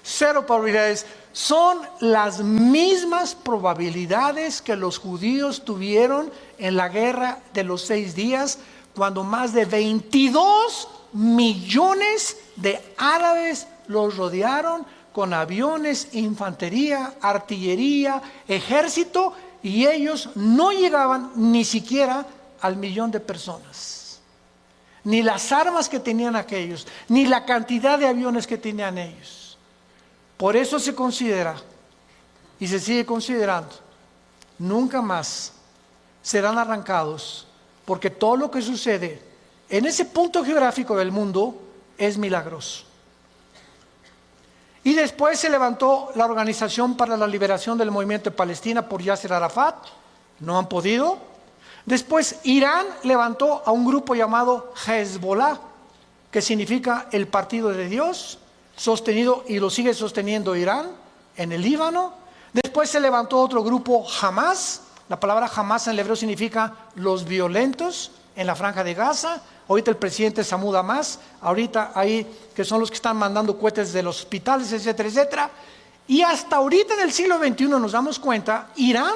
0 probabilidades. Son las mismas probabilidades que los judíos tuvieron en la guerra de los 6 días, cuando más de 22 millones de árabes los rodearon con aviones, infantería, artillería, ejército, y ellos no llegaban ni siquiera al 1,000,000 de personas. Ni las armas que tenían aquellos, ni la cantidad de aviones que tenían ellos. Por eso se considera, y se sigue considerando, nunca más serán arrancados, porque todo lo que sucede en ese punto geográfico del mundo es milagroso. Y después se levantó la Organización para la Liberación del Movimiento de Palestina por Yasser Arafat. No han podido. Después Irán levantó a un grupo llamado Hezbollah, que significa el Partido de Dios, sostenido, y lo sigue sosteniendo Irán en el Líbano. Después se levantó otro grupo, Hamas. La palabra Hamas en el hebreo significa los violentos, en la franja de Gaza. Ahorita el presidente Mahmoud Abbas, ahorita ahí, que son los que están mandando cohetes de los hospitales, etcétera, etcétera. Y hasta ahorita en el siglo XXI nos damos cuenta, Irán,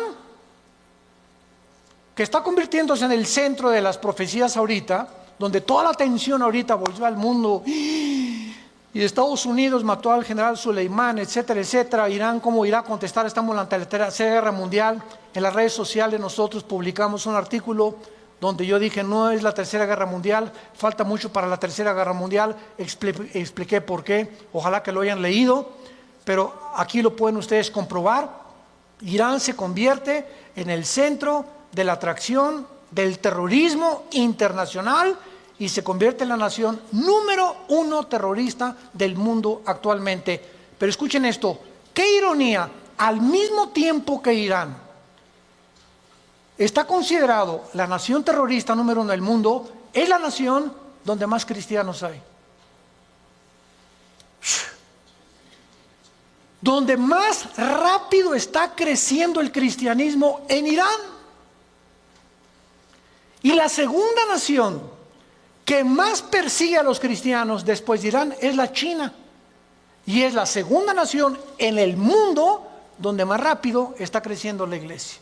que está convirtiéndose en el centro de las profecías ahorita, donde toda la atención ahorita volvió al mundo, y Estados Unidos mató al general Soleimán, etcétera, etcétera. Irán, ¿cómo irá a contestar? Estamos ante la Tercera Guerra Mundial. En las redes sociales nosotros publicamos un artículo donde yo dije: no es la Tercera Guerra Mundial, falta mucho para la Tercera Guerra Mundial. Expliqué por qué, ojalá que lo hayan leído, pero aquí lo pueden ustedes comprobar. Irán se convierte en el centro de la atracción del terrorismo internacional y se convierte en la nación número 1 terrorista del mundo actualmente. Pero escuchen esto, qué ironía, al mismo tiempo que Irán está considerado la nación terrorista número 1 del mundo, es la nación donde más cristianos hay. Donde más rápido está creciendo el cristianismo en Irán. Y la segunda nación que más persigue a los cristianos después de Irán es la China. Y es la segunda nación en el mundo donde más rápido está creciendo la iglesia.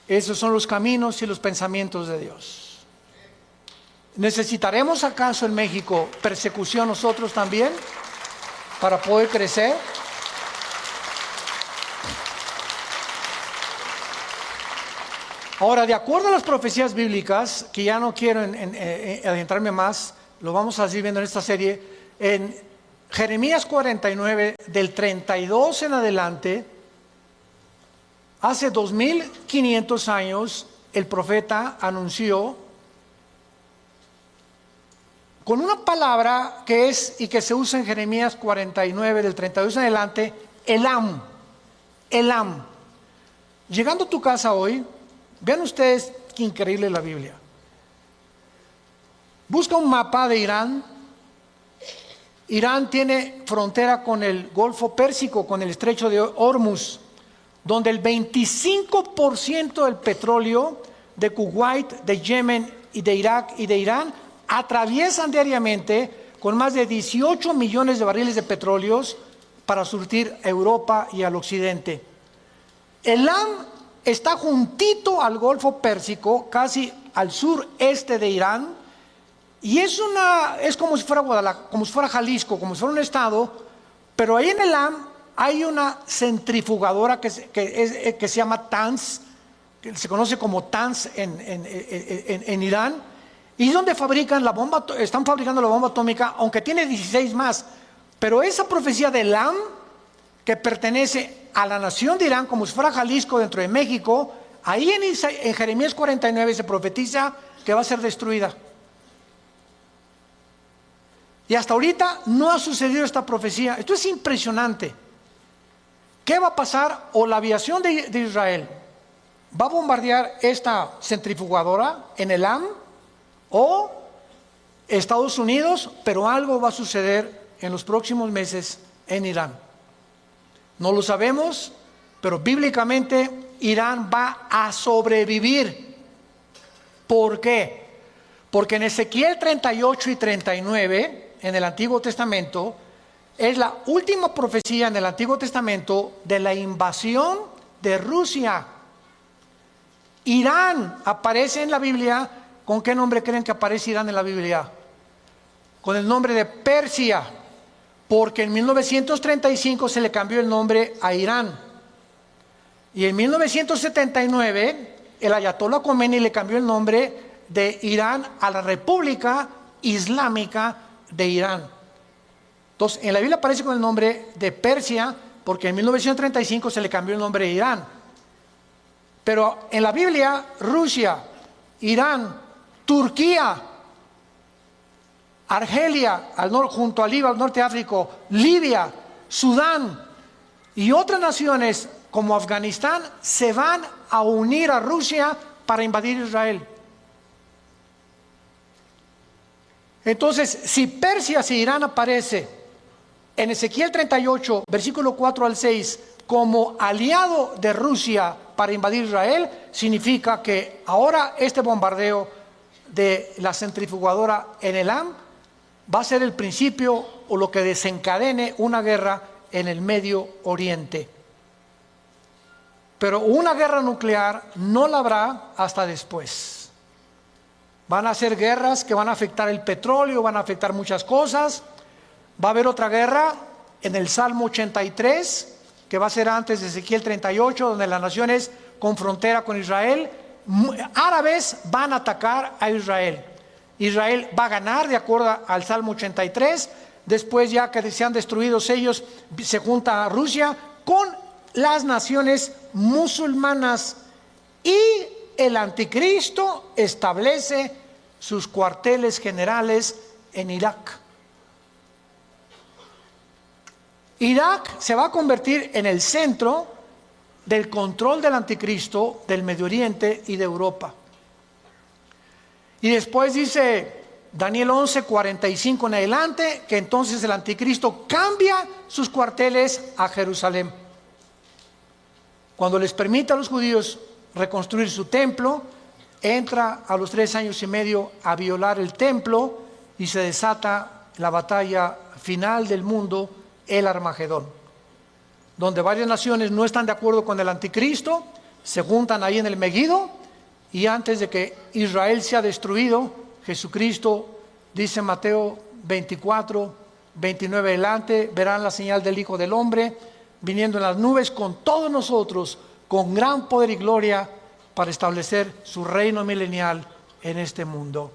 Esos son los caminos y los pensamientos de Dios. ¿Necesitaremos acaso en México persecución nosotros también para poder crecer? Ahora, de acuerdo a las profecías bíblicas, que ya no quiero adentrarme más, lo vamos a seguir viendo en esta serie, en Jeremías 49, del 32 en adelante, hace 2500 años, el profeta anunció con una palabra que es y que se usa en Jeremías 49, del 32 en adelante, Elam. Elam. Llegando a tu casa hoy, vean ustedes qué increíble es la Biblia. Busca un mapa de Irán. Irán tiene frontera con el Golfo Pérsico, con el estrecho de Hormuz, donde el 25% del petróleo de Kuwait, de Yemen y de Irak y de Irán atraviesan diariamente con más de 18 millones de barriles de petróleos para surtir a Europa y al occidente. Elam está juntito al Golfo Pérsico, casi al sureste de Irán, y es como si fuera Guadalajara, como si fuera Jalisco, como si fuera un estado, pero ahí en Elam hay una centrifugadora que se llama Tanz, que se conoce como Tanz en Irán, y es donde están fabricando la bomba atómica, aunque tiene 16 más. Pero esa profecía de Elam, que pertenece a la nación de Irán, como si fuera Jalisco dentro de México, ahí en Jeremías 49 se profetiza que va a ser destruida. Y hasta ahorita no ha sucedido esta profecía. Esto es impresionante. ¿Qué va a pasar? O la aviación de Israel va a bombardear esta centrifugadora en Elam, o Estados Unidos, pero algo va a suceder en los próximos meses en Irán. No lo sabemos, pero bíblicamente Irán va a sobrevivir. ¿Por qué? Porque en Ezequiel 38 y 39, en el Antiguo Testamento, es la última profecía en el Antiguo Testamento de la invasión de Rusia. Irán aparece en la Biblia. ¿Con qué nombre creen que aparece Irán en la Biblia? Con el nombre de Persia, porque en 1935 se le cambió el nombre a Irán. Y en 1979 el Ayatollah Khomeini le cambió el nombre de Irán a la República Islámica de Irán. Entonces, en la Biblia aparece con el nombre de Persia, porque en 1935 se le cambió el nombre de Irán. Pero en la Biblia, Rusia, Irán, Turquía, Argelia, junto a Libia, al norte de África, Libia, Sudán y otras naciones como Afganistán se van a unir a Rusia para invadir Israel. Entonces, si Persia, si Irán aparece en Ezequiel 38, versículo 4 al 6, como aliado de Rusia para invadir Israel, significa que ahora este bombardeo de la centrifugadora en Elam va a ser el principio o lo que desencadene una guerra en el Medio Oriente. Pero una guerra nuclear no la habrá hasta después. Van a ser guerras que van a afectar el petróleo, van a afectar muchas cosas. Va a haber otra guerra en el Salmo 83, que va a ser antes de Ezequiel 38, donde las naciones con frontera con Israel, árabes van a atacar a Israel. Israel va a ganar de acuerdo al Salmo 83, después ya que sean destruidos ellos, se junta Rusia con las naciones musulmanas y el anticristo establece sus cuarteles generales en Irak. Irak se va a convertir en el centro del control del anticristo del Medio Oriente y de Europa. Y después dice Daniel 11:45 en adelante, que entonces el anticristo cambia sus cuarteles a Jerusalén. Cuando les permite a los judíos reconstruir su templo, entra a los 3 años y medio a violar el templo y se desata la batalla final del mundo, el Armagedón, donde varias naciones no están de acuerdo con el anticristo, se juntan ahí en el Megido, y antes de que Israel sea destruido, Jesucristo, dice Mateo 24:29 adelante, verán la señal del Hijo del Hombre viniendo en las nubes con todos nosotros, con gran poder y gloria, para establecer su reino milenial en este mundo.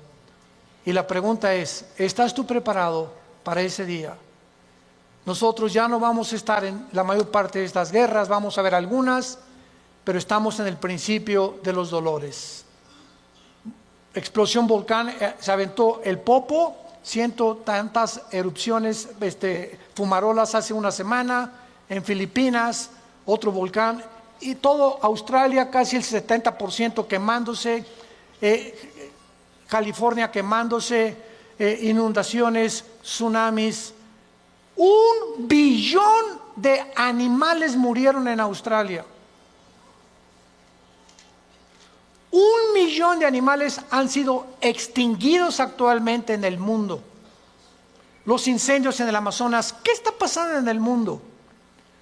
Y la pregunta es, ¿estás tú preparado para ese día? Nosotros ya no vamos a estar en la mayor parte de estas guerras, vamos a ver algunas, pero estamos en el principio de los dolores. Explosión volcán, se aventó el Popo, 100 tantas erupciones, fumarolas hace una semana, en Filipinas, otro volcán, y todo Australia, casi el 70% quemándose, California quemándose, inundaciones, tsunamis. 1 billón de animales murieron en Australia. 1 millón de animales han sido extinguidos actualmente en el mundo. Los incendios en el Amazonas, ¿qué está pasando en el mundo?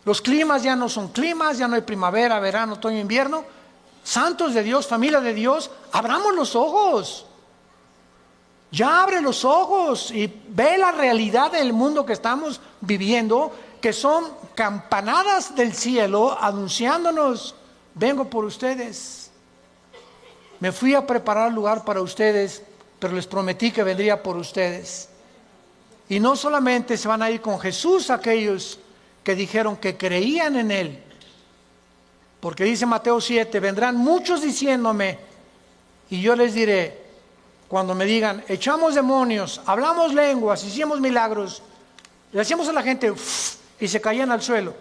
Los climas ya no son climas, ya no hay primavera, verano, otoño, invierno. Santos de Dios, familia de Dios, abramos los ojos. Ya abre los ojos y ve la realidad del mundo que estamos viviendo, que son campanadas del cielo anunciándonos, vengo por ustedes. Me fui a preparar lugar para ustedes, pero les prometí que vendría por ustedes. Y no solamente se van a ir con Jesús aquellos que dijeron que creían en Él, porque dice Mateo 7, vendrán muchos diciéndome, y yo les diré, cuando me digan, echamos demonios, hablamos lenguas, hicimos milagros, le hacíamos a la gente, uff, y se caían al suelo,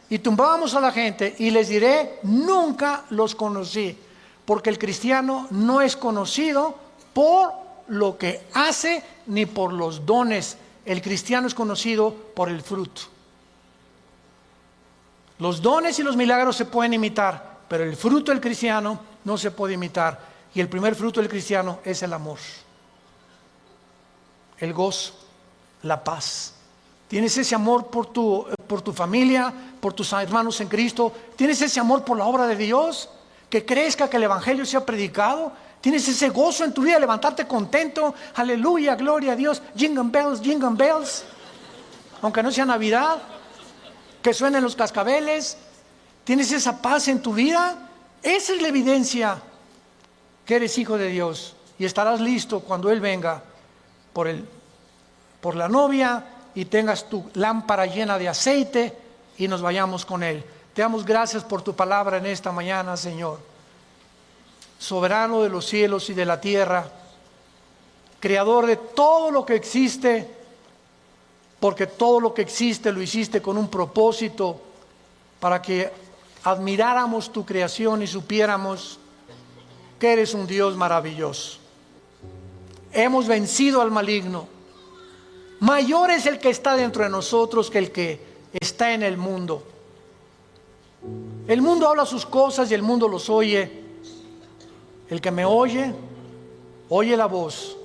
y tumbábamos a la gente, y les diré, nunca los conocí, porque el cristiano no es conocido por lo que hace, ni por los dones. El cristiano es conocido por el fruto. Los dones y los milagros se pueden imitar, pero el fruto del cristiano no se puede imitar. Y el primer fruto del cristiano es el amor, el gozo, la paz. ¿Tienes ese amor por tu familia, por tus hermanos en Cristo? ¿Tienes ese amor por la obra de Dios? Que crezca, que el evangelio sea predicado. ¿Tienes ese gozo en tu vida, levantarte contento? Aleluya, gloria a Dios. Jingle bells. Aunque no sea Navidad, que suenen los cascabeles. ¿Tienes esa paz en tu vida? Esa es la evidencia que eres hijo de Dios. Y estarás listo cuando Él venga por la novia y tengas tu lámpara llena de aceite y nos vayamos con Él. Te damos gracias por tu palabra en esta mañana, Señor. Soberano de los cielos y de la tierra, creador de todo lo que existe, porque todo lo que existe lo hiciste con un propósito, para que admiráramos tu creación y supiéramos que eres un Dios maravilloso. Hemos vencido al maligno. Mayor es el que está dentro de nosotros que el que está en el mundo. El mundo habla sus cosas y el mundo los oye. El que me oye, oye la voz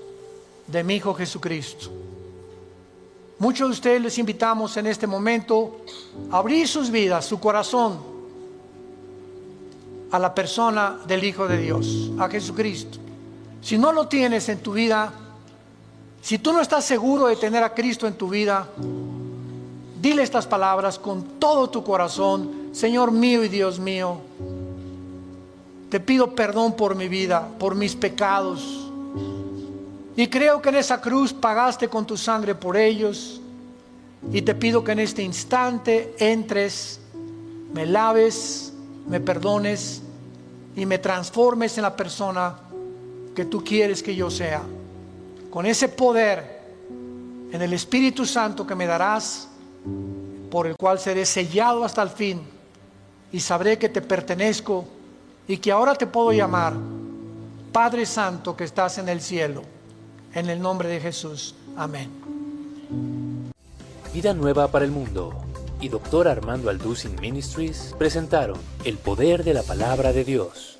de mi Hijo Jesucristo. Muchos de ustedes les invitamos en este momento a abrir sus vidas, su corazón, a la persona del Hijo de Dios, a Jesucristo. Si no lo tienes en tu vida, si tú no estás seguro de tener a Cristo en tu vida, dile estas palabras con todo tu corazón: Señor mío y Dios mío, te pido perdón por mi vida, por mis pecados. Y creo que en esa cruz pagaste con tu sangre por ellos. Y te pido que en este instante entres, me laves, me perdones y me transformes en la persona que tú quieres que yo sea. Con ese poder en el Espíritu Santo que me darás, por el cual seré sellado hasta el fin y sabré que te pertenezco y que ahora te puedo llamar Padre Santo que estás en el cielo. En el nombre de Jesús. Amén. Vida Nueva para el Mundo y Dr. Armando Alducin Ministries presentaron El Poder de la Palabra de Dios.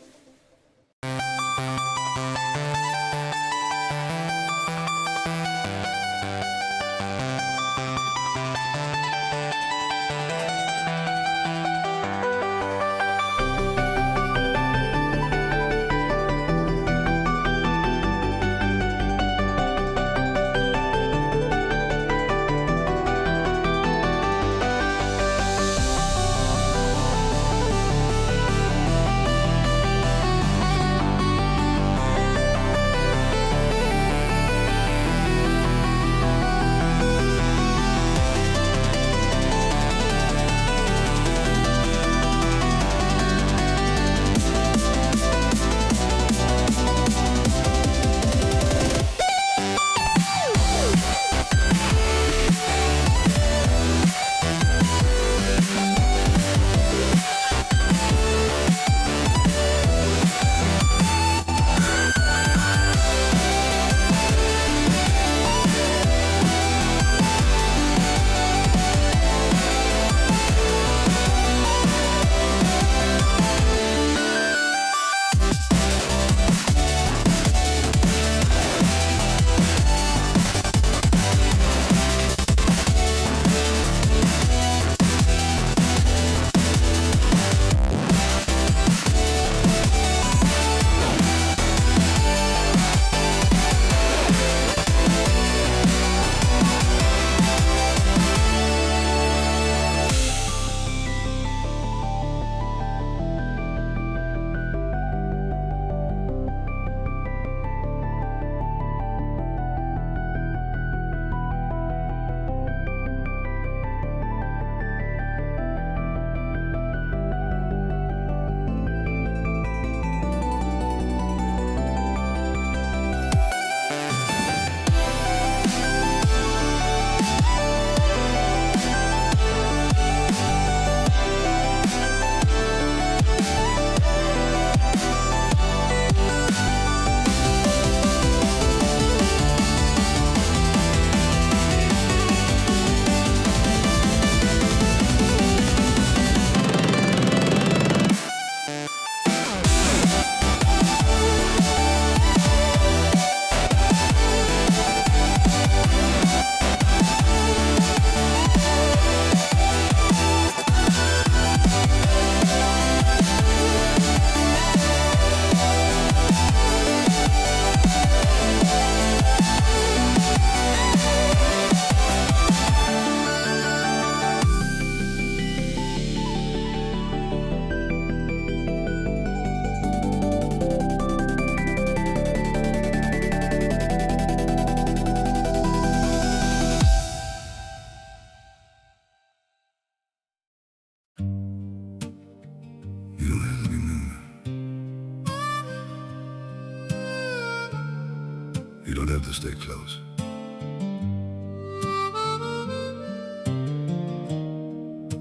You don't have to stay close.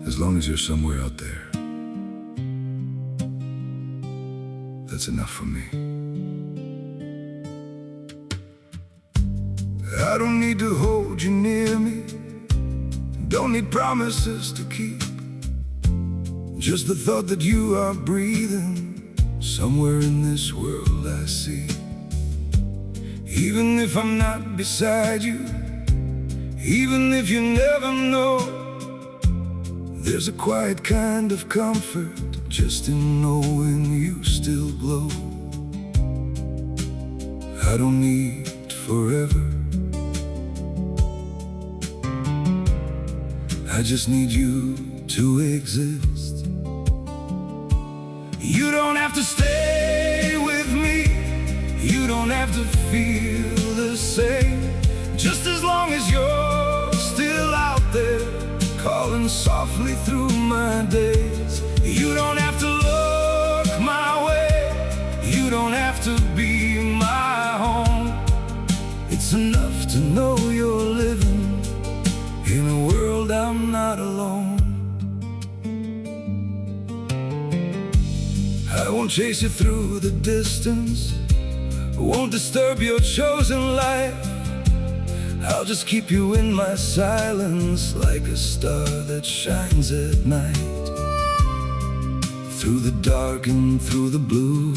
As long as you're somewhere out there, that's enough for me. I don't need to hold you near me, don't need promises to keep. Just the thought that you are breathing somewhere in this world I see. Even if I'm not beside you, even if you never know, there's a quiet kind of comfort just in knowing you still glow. I don't need forever, I just need you to exist. You don't have to stay with me, you don't have to feel the same. Just as long as you're still out there, calling softly through my days. You don't have to look my way, you don't have to be my home. It's enough to know you're living in a world I'm not alone. I won't chase you through the distance, won't disturb your chosen life. I'll just keep you in my silence, like a star that shines at night. Through the dark and through the blue,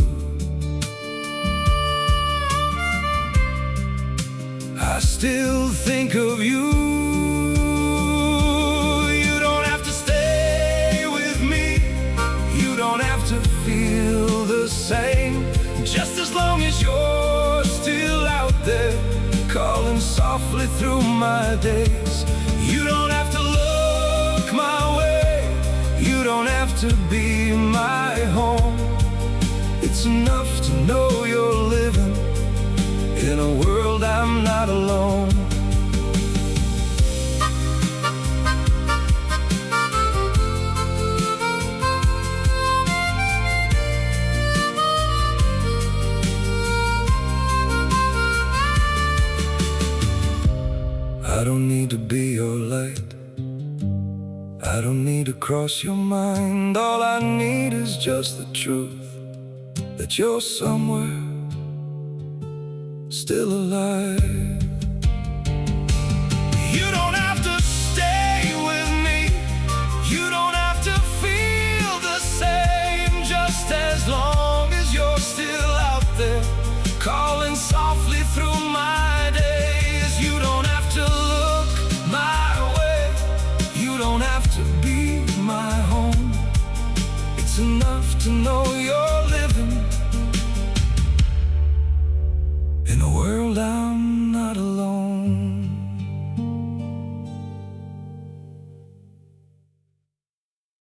I still think of you. You don't have to stay with me, you don't have to feel the same. Just as long as you're still out there, calling softly through my days. You don't have to look my way, you don't have to be my home. It's enough to know you're living in a world I'm not alone. I don't need to be your light, I don't need to cross your mind. All I need is just the truth, that you're somewhere still alive.